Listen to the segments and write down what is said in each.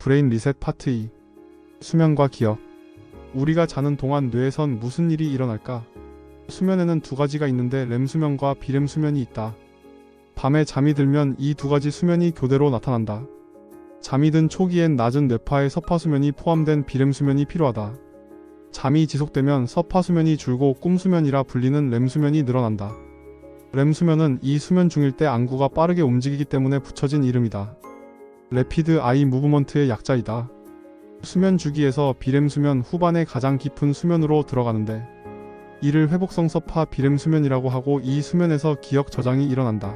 브레인 리셋 파트 2. 수면과 기억. 우리가 자는 동안 뇌에선 무슨 일이 일어날까? 수면에는 두 가지가 있는데 렘 수면과 비렘 수면이 있다. 밤에 잠이 들면 이 두 가지 수면이 교대로 나타난다. 잠이 든 초기엔 낮은 뇌파의 서파 수면이 포함된 비렘 수면이 필요하다. 잠이 지속되면 서파 수면이 줄고 꿈 수면이라 불리는 렘 수면이 늘어난다. 렘 수면은 이 수면 중일 때 안구가 빠르게 움직이기 때문에 붙여진 이름이다. 래피드 아이 무브먼트의 약자이다. 수면 주기에서 비렘 수면 후반에 가장 깊은 수면으로 들어가는데 이를 회복성 서파 비렘 수면이라고 하고, 이 수면에서 기억 저장이 일어난다.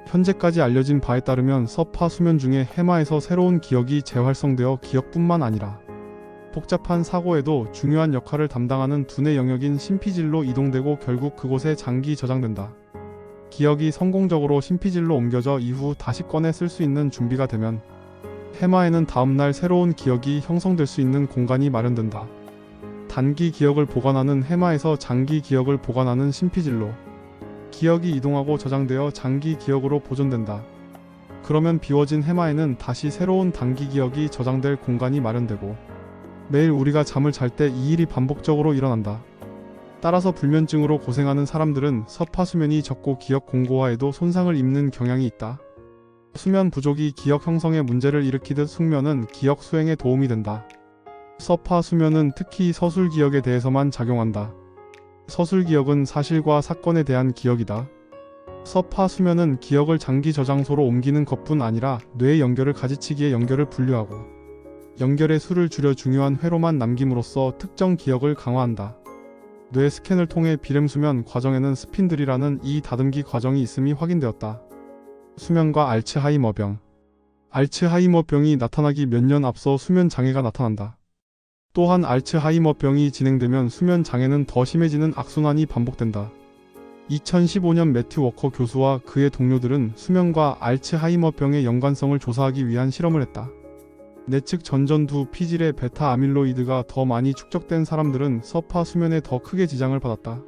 현재까지 알려진 바에 따르면 서파 수면 중에 해마에서 새로운 기억이 재활성되어 기억뿐만 아니라 복잡한 사고에도 중요한 역할을 담당하는 두뇌 영역인 심피질로 이동되고 결국 그곳에 장기 저장된다. 기억이 성공적으로 심피질로 옮겨져 이후 다시 꺼내 쓸 수 있는 준비가 되면 해마에는 다음날 새로운 기억이 형성될 수 있는 공간이 마련된다. 단기 기억을 보관하는 해마에서 장기 기억을 보관하는 심피질로 기억이 이동하고 저장되어 장기 기억으로 보존된다. 그러면 비워진 해마에는 다시 새로운 단기 기억이 저장될 공간이 마련되고 매일 우리가 잠을 잘 때 이 일이 반복적으로 일어난다. 따라서 불면증으로 고생하는 사람들은 서파 수면이 적고 기억 공고화에도 손상을 입는 경향이 있다. 수면 부족이 기억 형성에 문제를 일으키듯 숙면은 기억 수행에 도움이 된다. 서파 수면은 특히 서술 기억에 대해서만 작용한다. 서술 기억은 사실과 사건에 대한 기억이다. 서파 수면은 기억을 장기 저장소로 옮기는 것뿐 아니라 뇌의 연결을 가지치기에 연결을 분류하고 연결의 수를 줄여 중요한 회로만 남김으로써 특정 기억을 강화한다. 뇌 스캔을 통해 비렘 수면 과정에는 스핀들이라는 이 다듬기 과정이 있음이 확인되었다. 수면과 알츠하이머병. 알츠하이머병이 나타나기 몇 년 앞서 수면 장애가 나타난다. 또한 알츠하이머병이 진행되면 수면 장애는 더 심해지는 악순환이 반복된다. 2015년 매튜 워커 교수와 그의 동료들은 수면과 알츠하이머병의 연관성을 조사하기 위한 실험을 했다. 내측 전전두 피질의 베타 아밀로이드가 더 많이 축적된 사람들은 서파 수면에 더 크게 지장을 받았다.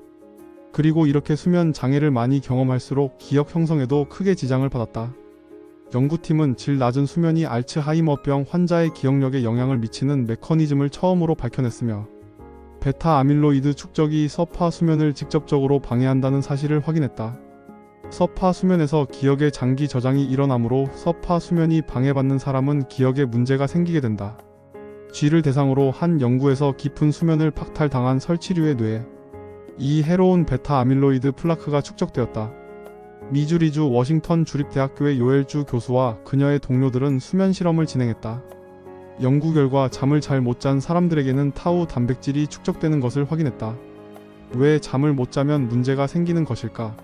그리고 이렇게 수면 장애를 많이 경험할수록 기억 형성에도 크게 지장을 받았다. 연구팀은 질 낮은 수면이 알츠하이머병 환자의 기억력에 영향을 미치는 메커니즘을 처음으로 밝혀냈으며 베타 아밀로이드 축적이 서파 수면을 직접적으로 방해한다는 사실을 확인했다. 서파 수면에서 기억의 장기 저장이 일어나므로 서파 수면이 방해받는 사람은 기억에 문제가 생기게 된다. 쥐를 대상으로 한 연구에서 깊은 수면을 박탈당한 설치류의 뇌에 이 해로운 베타 아밀로이드 플라크가 축적되었다. 미주리주 워싱턴 주립대학교의 요엘주 교수와 그녀의 동료들은 수면 실험을 진행했다. 연구 결과 잠을 잘 못 잔 사람들에게는 타우 단백질이 축적되는 것을 확인했다. 왜 잠을 못 자면 문제가 생기는 것일까?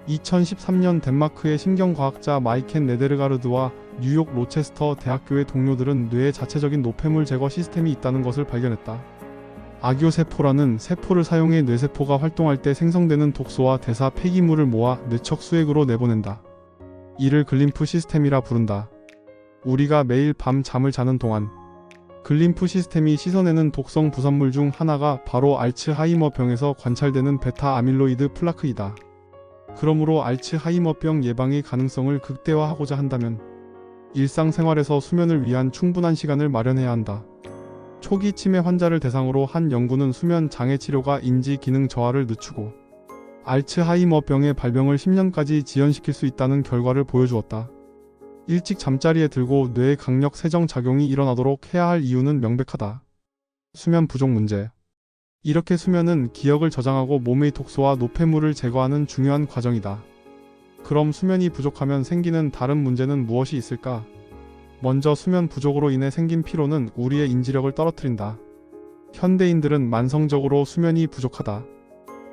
2013년 덴마크의 심경과학자 마이켄 네데르가르드와 뉴욕 로체스터 대학교의 동료들은 뇌에 자체적인 노폐물 제거 시스템이 있다는 것을 발견했다. 악요세포라는 세포를 사용해 뇌세포가 활동할 때 생성되는 독소와 대사 폐기물을 모아 뇌척 수액으로 내보낸다. 이를 글림프 시스템이라 부른다. 우리가 매일 밤 잠을 자는 동안 글림프 시스템이 씻어내는 독성 부산물 중 하나가 바로 알츠하이머병에서 관찰되는 베타 아밀로이드 플라크이다. 그러므로 알츠하이머병 예방의 가능성을 극대화하고자 한다면 일상생활에서 수면을 위한 충분한 시간을 마련해야 한다. 초기 치매 환자를 대상으로 한 연구는 수면 장애 치료가 인지 기능 저하를 늦추고 알츠하이머병의 발병을 10년까지 지연시킬 수 있다는 결과를 보여주었다. 일찍 잠자리에 들고 뇌의 강력 세정 작용이 일어나도록 해야 할 이유는 명백하다. 수면 부족 문제. 이렇게 수면은 기억을 저장하고 몸의 독소와 노폐물을 제거하는 중요한 과정이다. 그럼 수면이 부족하면 생기는 다른 문제는 무엇이 있을까? 먼저 수면 부족으로 인해 생긴 피로는 우리의 인지력을 떨어뜨린다. 현대인들은 만성적으로 수면이 부족하다.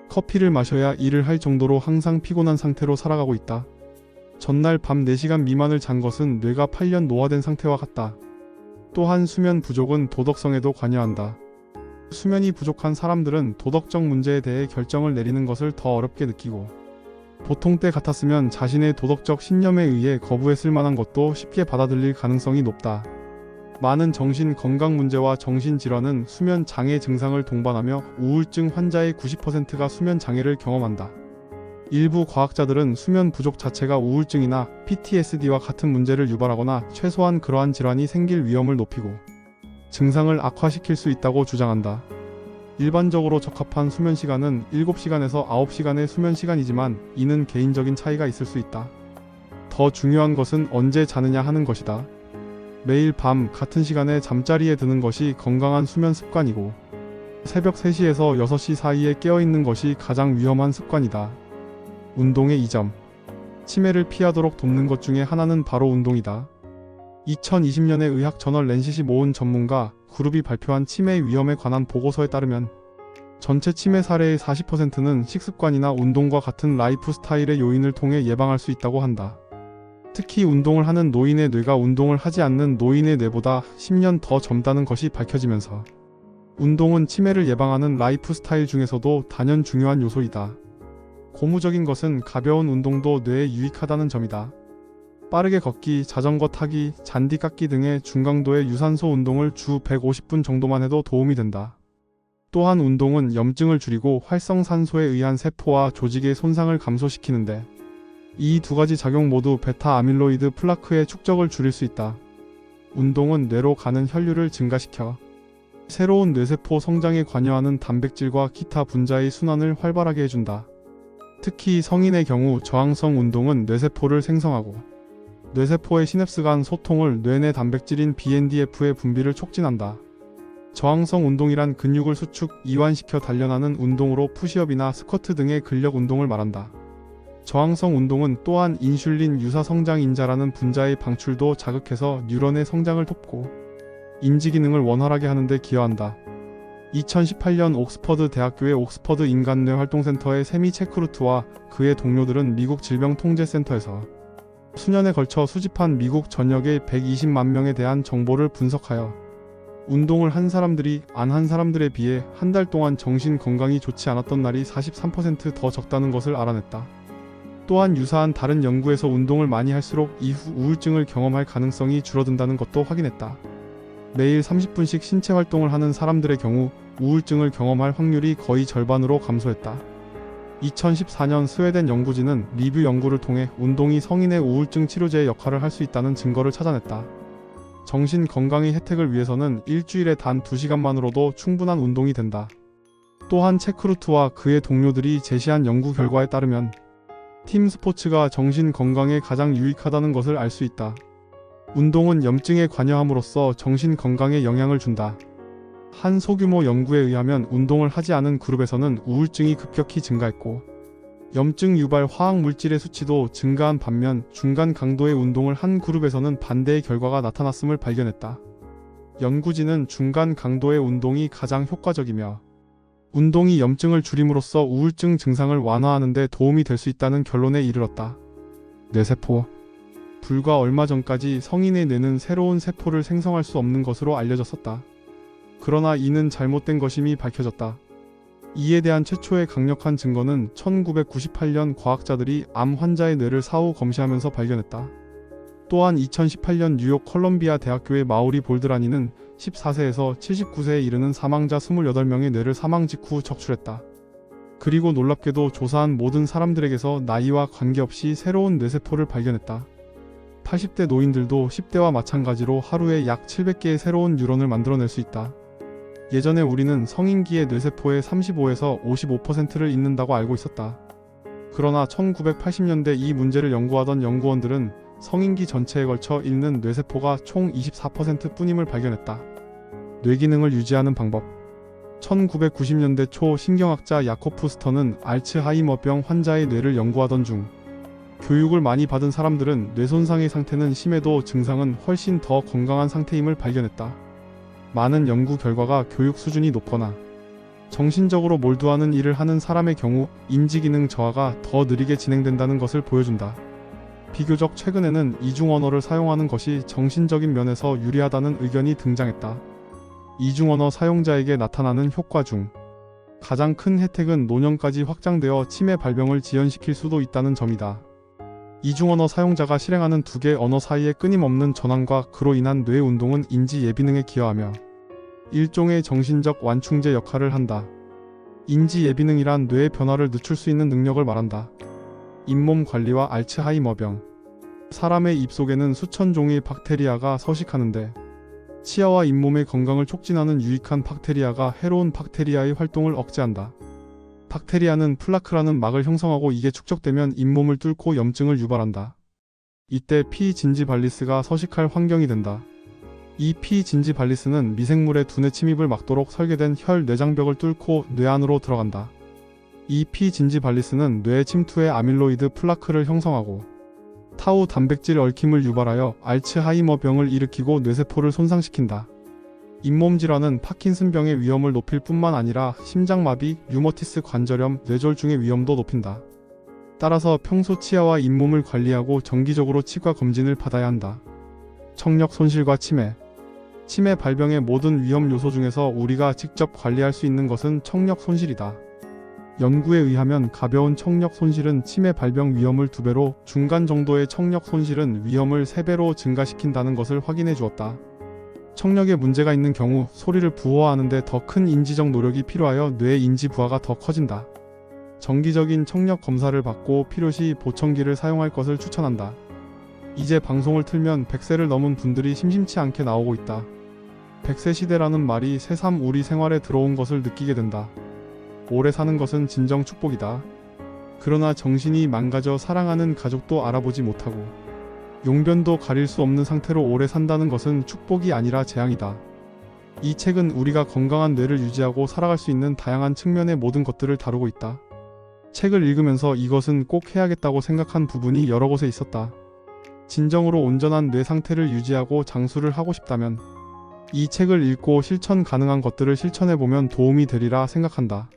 커피를 마셔야 일을 할 정도로 항상 피곤한 상태로 살아가고 있다. 전날 밤 4시간 미만을 잔 것은 뇌가 8년 노화된 상태와 같다. 또한 수면 부족은 도덕성에도 관여한다. 수면이 부족한 사람들은 도덕적 문제에 대해 결정을 내리는 것을 더 어렵게 느끼고 보통 때 같았으면 자신의 도덕적 신념에 의해 거부했을 만한 것도 쉽게 받아들일 가능성이 높다. 많은 정신 건강 문제와 정신질환은 수면 장애 증상을 동반하며 우울증 환자의 90%가 수면 장애를 경험한다. 일부 과학자들은 수면 부족 자체가 우울증이나 PTSD와 같은 문제를 유발하거나 최소한 그러한 질환이 생길 위험을 높이고 증상을 악화시킬 수 있다고 주장한다. 일반적으로 적합한 수면 시간은 7시간에서 9시간의 수면 시간이지만 이는 개인적인 차이가 있을 수 있다. 더 중요한 것은 언제 자느냐 하는 것이다. 매일 밤 같은 시간에 잠자리에 드는 것이 건강한 수면 습관이고 새벽 3시에서 6시 사이에 깨어있는 것이 가장 위험한 습관이다. 운동의 이점. 치매를 피하도록 돕는 것 중에 하나는 바로 운동이다. 2020년에 의학 저널 랜싯이 모은 전문가 그룹이 발표한 치매 위험에 관한 보고서에 따르면 전체 치매 사례의 40%는 식습관이나 운동과 같은 라이프 스타일의 요인을 통해 예방할 수 있다고 한다. 특히 운동을 하는 노인의 뇌가 운동을 하지 않는 노인의 뇌보다 10년 더 젊다는 것이 밝혀지면서 운동은 치매를 예방하는 라이프 스타일 중에서도 단연 중요한 요소이다. 고무적인 것은 가벼운 운동도 뇌에 유익하다는 점이다. 빠르게 걷기, 자전거 타기, 잔디 깎기 등의 중강도의 유산소 운동을 주 150분 정도만 해도 도움이 된다. 또한 운동은 염증을 줄이고 활성산소에 의한 세포와 조직의 손상을 감소시키는데 이 두 가지 작용 모두 베타 아밀로이드 플라크의 축적을 줄일 수 있다. 운동은 뇌로 가는 혈류를 증가시켜 새로운 뇌세포 성장에 관여하는 단백질과 기타 분자의 순환을 활발하게 해준다. 특히 성인의 경우 저항성 운동은 뇌세포를 생성하고 뇌세포의 시냅스 간 소통을 뇌내 단백질인 BNDF의 분비를 촉진한다. 저항성 운동이란 근육을 수축, 이완시켜 단련하는 운동으로 푸시업이나 스쿼트 등의 근력 운동을 말한다. 저항성 운동은 또한 인슐린 유사 성장 인자라는 분자의 방출도 자극해서 뉴런의 성장을 돕고 인지 기능을 원활하게 하는 데 기여한다. 2018년 옥스퍼드 대학교의 옥스퍼드 인간뇌 활동센터의 세미 체크루트와 그의 동료들은 미국 질병통제센터에서 수년에 걸쳐 수집한 미국 전역의 120만 명에 대한 정보를 분석하여 운동을 한 사람들이 안 한 사람들에 비해 한 달 동안 정신 건강이 좋지 않았던 날이 43% 더 적다는 것을 알아냈다. 또한 유사한 다른 연구에서 운동을 많이 할수록 이후 우울증을 경험할 가능성이 줄어든다는 것도 확인했다. 매일 30분씩 신체 활동을 하는 사람들의 경우 우울증을 경험할 확률이 거의 절반으로 감소했다. 2014년 스웨덴 연구진은 리뷰 연구를 통해 운동이 성인의 우울증 치료제의 역할을 할 수 있다는 증거를 찾아냈다. 정신 건강의 혜택을 위해서는 일주일에 단 2시간만으로도 충분한 운동이 된다. 또한 체크루트와 그의 동료들이 제시한 연구 결과에 따르면 팀 스포츠가 정신 건강에 가장 유익하다는 것을 알 수 있다. 운동은 염증에 관여함으로써 정신 건강에 영향을 준다. 한 소규모 연구에 의하면 운동을 하지 않은 그룹에서는 우울증이 급격히 증가했고 염증 유발 화학 물질의 수치도 증가한 반면 중간 강도의 운동을 한 그룹에서는 반대의 결과가 나타났음을 발견했다. 연구진은 중간 강도의 운동이 가장 효과적이며 운동이 염증을 줄임으로써 우울증 증상을 완화하는 데 도움이 될 수 있다는 결론에 이르렀다. 뇌세포. 불과 얼마 전까지 성인의 뇌는 새로운 세포를 생성할 수 없는 것으로 알려졌었다. 그러나 이는 잘못된 것임이 밝혀졌다. 이에 대한 최초의 강력한 증거는 1998년 과학자들이 암 환자의 뇌를 사후 검시하면서 발견했다. 또한 2018년 뉴욕 컬럼비아 대학교의 마우리 볼드라니는 14세에서 79세에 이르는 사망자 28명의 뇌를 사망 직후 적출했다. 그리고 놀랍게도 조사한 모든 사람들에게서 나이와 관계없이 새로운 뇌세포를 발견했다. 80대 노인들도 10대와 마찬가지로 하루에 약 700개의 새로운 뉴런을 만들어낼 수 있다. 예전에 우리는 성인기의 뇌세포의 35에서 55%를 잃는다고 알고 있었다. 그러나 1980년대 이 문제를 연구하던 연구원들은 성인기 전체에 걸쳐 잃는 뇌세포가 총 24% 뿐임을 발견했다. 뇌기능을 유지하는 방법. 1990년대 초 신경학자 야코프 스터는 알츠하이머병 환자의 뇌를 연구하던 중 교육을 많이 받은 사람들은 뇌 손상의 상태는 심해도 증상은 훨씬 더 건강한 상태임을 발견했다. 많은 연구 결과가 교육 수준이 높거나 정신적으로 몰두하는 일을 하는 사람의 경우 인지기능 저하가 더 느리게 진행된다는 것을 보여준다. 비교적 최근에는 이중 언어를 사용하는 것이 정신적인 면에서 유리하다는 의견이 등장했다. 이중 언어 사용자에게 나타나는 효과 중 가장 큰 혜택은 노년까지 확장되어 치매 발병을 지연시킬 수도 있다는 점이다. 이중 언어 사용자가 실행하는 두 개 언어 사이의 끊임없는 전환과 그로 인한 뇌 운동은 인지 예비능에 기여하며 일종의 정신적 완충제 역할을 한다. 인지 예비능이란 뇌의 변화를 늦출 수 있는 능력을 말한다. 잇몸 관리와 알츠하이머병. 사람의 입속에는 수천 종의 박테리아가 서식하는데 치아와 잇몸의 건강을 촉진하는 유익한 박테리아가 해로운 박테리아의 활동을 억제한다. 박테리아는 플라크라는 막을 형성하고 이게 축적되면 잇몸을 뚫고 염증을 유발한다. 이때 피 진지발리스가 서식할 환경이 된다. 이 피 진지발리스는 미생물의 두뇌 침입을 막도록 설계된 혈 뇌장벽을 뚫고 뇌 안으로 들어간다. 이 피 진지발리스는 뇌에 침투해 아밀로이드 플라크를 형성하고 타우 단백질 얽힘을 유발하여 알츠하이머병을 일으키고 뇌세포를 손상시킨다. 잇몸 질환은 파킨슨병의 위험을 높일 뿐만 아니라 심장마비, 류머티스 관절염, 뇌졸중의 위험도 높인다. 따라서 평소 치아와 잇몸을 관리하고 정기적으로 치과 검진을 받아야 한다. 청력 손실과 치매. 치매 발병의 모든 위험 요소 중에서 우리가 직접 관리할 수 있는 것은 청력 손실이다. 연구에 의하면 가벼운 청력 손실은 치매 발병 위험을 2배로, 중간 정도의 청력 손실은 위험을 3배로 증가시킨다는 것을 확인해 주었다. 청력에 문제가 있는 경우 소리를 부호하는데 더 큰 인지적 노력이 필요하여 뇌의 인지 부하가 더 커진다. 정기적인 청력 검사를 받고 필요시 보청기를 사용할 것을 추천한다. 이제 방송을 틀면 100세를 넘은 분들이 심심치 않게 나오고 있다. 100세 시대라는 말이 새삼 우리 생활에 들어온 것을 느끼게 된다. 오래 사는 것은 진정 축복이다. 그러나 정신이 망가져 사랑하는 가족도 알아보지 못하고 용변도 가릴 수 없는 상태로 오래 산다는 것은 축복이 아니라 재앙이다. 이 책은 우리가 건강한 뇌를 유지하고 살아갈 수 있는 다양한 측면의 모든 것들을 다루고 있다. 책을 읽으면서 이것은 꼭 해야겠다고 생각한 부분이 여러 곳에 있었다. 진정으로 온전한 뇌 상태를 유지하고 장수를 하고 싶다면 이 책을 읽고 실천 가능한 것들을 실천해보면 도움이 되리라 생각한다.